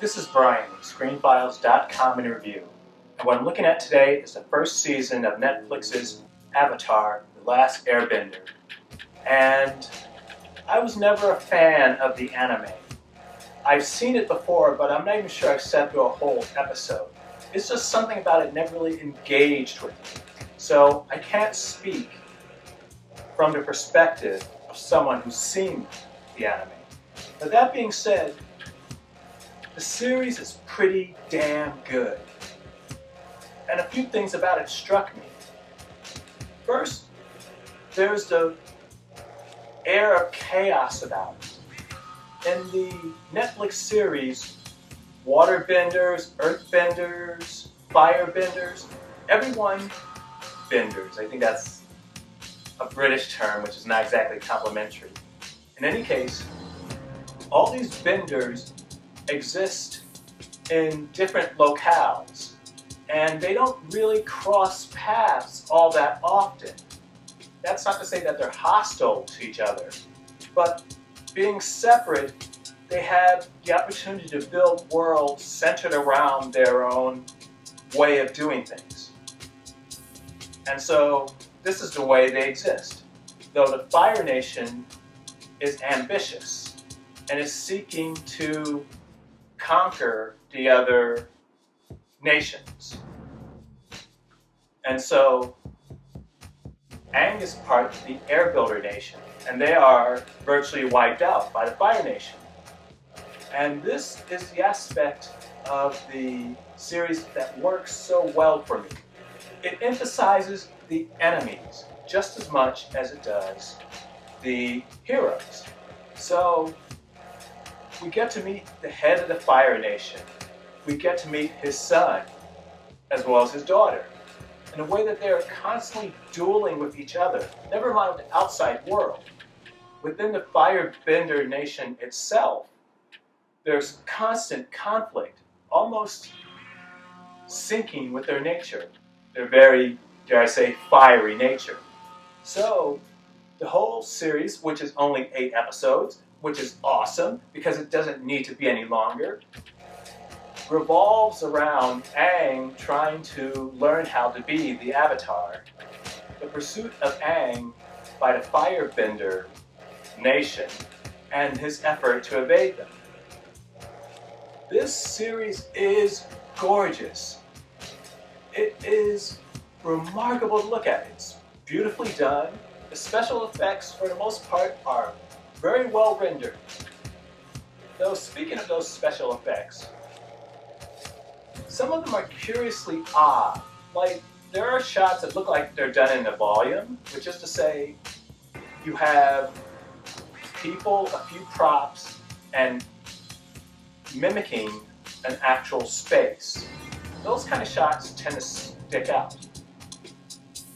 This is Brian with ScreenFiles.com in review, and what I'm looking at today is the first season of Netflix's Avatar, The Last Airbender. And I was never a fan of the anime. I've seen it before, but I'm not even sure I've sat through a whole episode. It's just something about it never really engaged with me. So I can't speak from the perspective of someone who's seen the anime. But that being said, the series is pretty damn good. And a few things about it struck me. First, there's the air of chaos about it. In the Netflix series, waterbenders, earthbenders, firebenders, everyone benders. I think that's a British term, which is not exactly complimentary. In any case, all these benders exist in different locales, and they don't really cross paths all that often. That's not to say that they're hostile to each other, but being separate, they have the opportunity to build worlds centered around their own way of doing things. And so this is the way they exist. Though the Fire Nation is ambitious and is seeking to conquer the other nations. And so Aang is part of the Airbuilder Nation, and they are virtually wiped out by the Fire Nation. And this is the aspect of the series that works so well for me. It emphasizes the enemies just as much as it does the heroes. So we get to meet the head of the Fire Nation. We get to meet his son, as well as his daughter, in a way that they are constantly dueling with each other, never mind the outside world. Within the Firebender Nation itself, there's constant conflict, almost syncing with their nature, their very, dare I say, fiery nature. So the whole series, which is only 8 episodes, which is awesome because it doesn't need to be any longer, revolves around Aang trying to learn how to be the Avatar, the pursuit of Aang by the Firebender Nation, and his effort to evade them. This series is gorgeous. It is remarkable to look at. It's beautifully done. The special effects, for the most part, are very well rendered. Though speaking of those special effects, some of them are curiously odd. Like, there are shots that look like they're done in a volume, which is to say, you have people, a few props, and mimicking an actual space. Those kind of shots tend to stick out.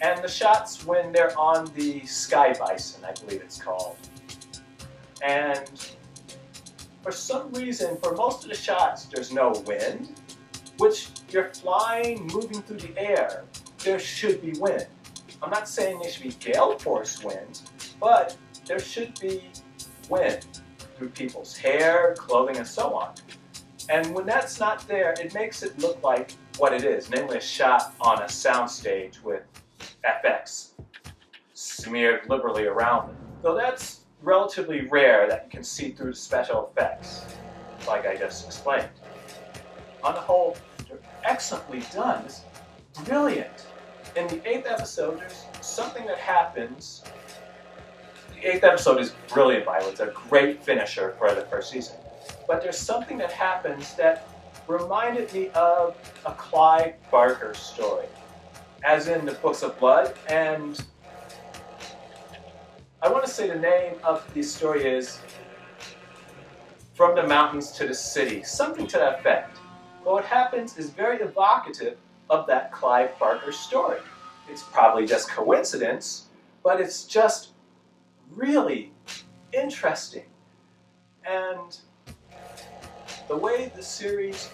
And the shots when they're on the Sky Bison, I believe it's called. And for some reason, for most of the shots, there's no wind, which you're flying, moving through the air. There should be wind. I'm not saying there should be gale force winds, but there should be wind through people's hair, clothing, and so on. And when that's not there, it makes it look like what it is, namely a shot on a soundstage with FX smeared liberally around it. Though that's relatively rare that you can see through the special effects, like I just explained. On the whole, they're excellently done. It's brilliant. In the 8th episode, there's something that happens. The 8th episode is brilliant, by the way. It's a great finisher for the first season. But there's something that happens that reminded me of a Clive Barker story, as in the Books of Blood. And I want to say the name of the story is From the Mountains to the City, something to that effect. But what happens is very evocative of that Clive Barker story. It's probably just coincidence, but it's just really interesting. And the way the series,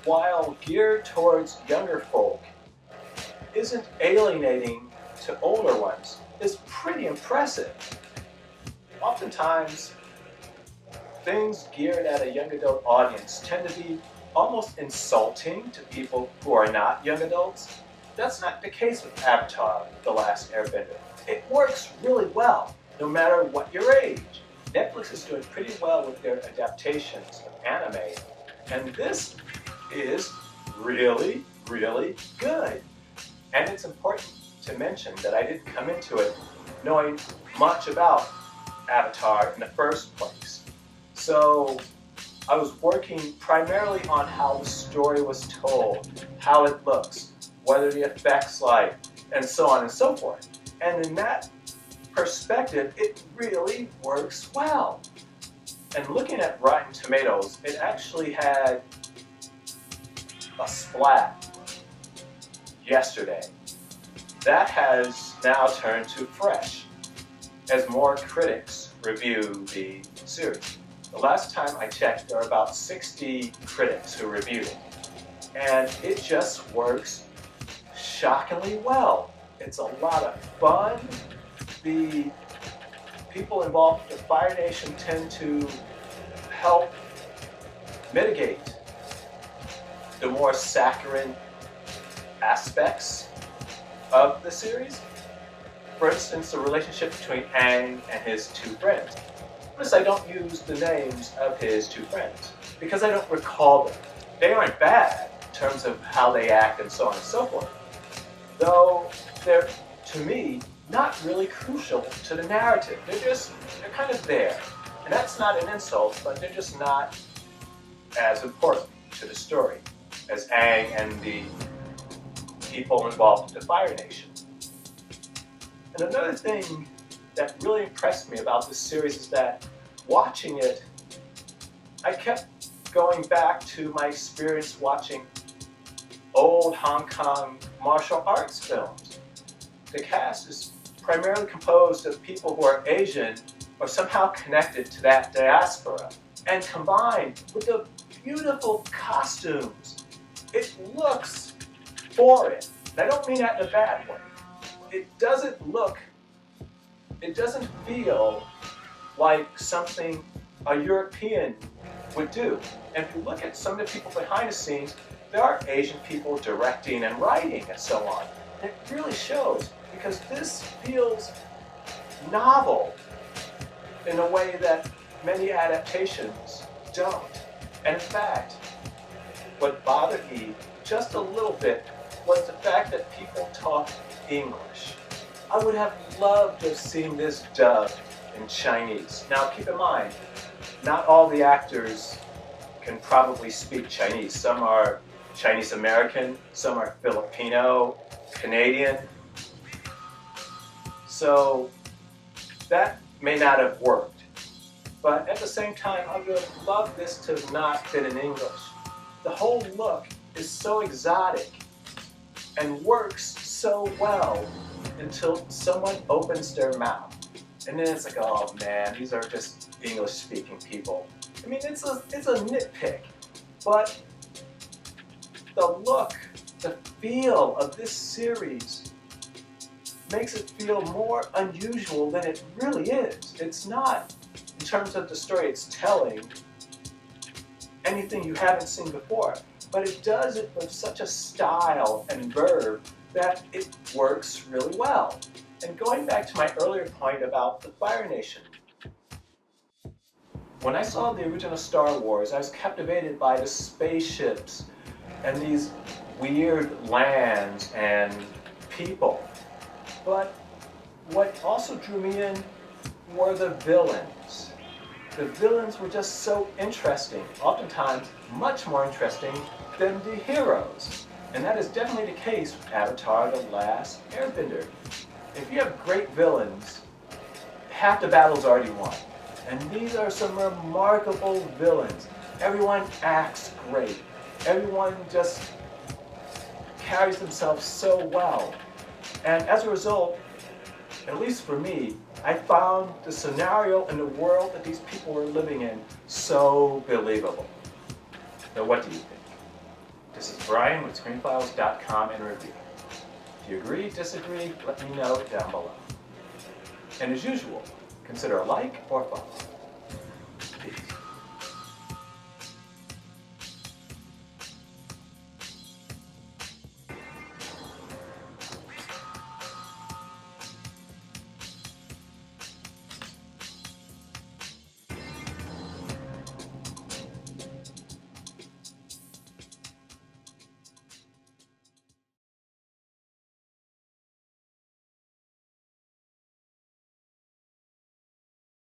while geared towards younger folk, isn't alienating to older ones is pretty impressive. Oftentimes, things geared at a young adult audience tend to be almost insulting to people who are not young adults. That's not the case with Avatar: The Last Airbender. It works really well, no matter what your age. Netflix is doing pretty well with their adaptations of anime, and this is really, really good. And it's important to mention that I didn't come into it knowing much about Avatar in the first place. So I was working primarily on how the story was told, how it looks, what are the effects like, and so on and so forth. And in that perspective, it really works well. And looking at Rotten Tomatoes, it actually had a splat yesterday. That has now turned to fresh as more critics review the series. The last time I checked, there are about 60 critics who reviewed it. And it just works shockingly well. It's a lot of fun. The people involved with the Fire Nation tend to help mitigate the more saccharine aspects of the series. For instance, the relationship between Aang and his two friends. Notice I don't use the names of his two friends because I don't recall them. They aren't bad in terms of how they act and so on and so forth, though they're, to me, not really crucial to the narrative. They're kind of there. And that's not an insult, but they're just not as important to the story as Aang and the people involved in the Fire Nation. And another thing that really impressed me about this series is that watching it, I kept going back to my experience watching old Hong Kong martial arts films. The cast is primarily composed of people who are Asian or somehow connected to that diaspora, and combined with the beautiful costumes. It looks foreign. And I don't mean that in a bad way. It doesn't feel like something a European would do. And if you look at some of the people behind the scenes, there are Asian people directing and writing and so on. And it really shows because this feels novel in a way that many adaptations don't. And in fact, what bothered me just a little bit was the fact that people talk English. I would have loved to have seen this dubbed in Chinese. Now keep in mind, not all the actors can probably speak Chinese. Some are Chinese American, some are Filipino, Canadian. So that may not have worked. But at the same time, I would have loved this to not been in English. The whole look is so exotic and works so well until someone opens their mouth. And then it's like, oh man, these are just English-speaking people. I mean, it's a nitpick, but the look, the feel of this series makes it feel more unusual than it really is. It's not, in terms of the story it's telling, anything you haven't seen before, but it does it with such a style and verve that it works really well. And going back to my earlier point about the Fire Nation, when I saw the original Star Wars, I was captivated by the spaceships and these weird lands and people. But what also drew me in were the villains. The villains were just so interesting, oftentimes much more interesting than the heroes. And that is definitely the case with Avatar: The Last Airbender. If you have great villains, half the battle's already won. And these are some remarkable villains. Everyone acts great. Everyone just carries themselves so well. And as a result, at least for me, I found the scenario and the world that these people were living in so believable. Now what do you think? This is Brian with ScreenFiles.com in review. If you agree, disagree, let me know down below. And as usual, consider a like or follow. Peace.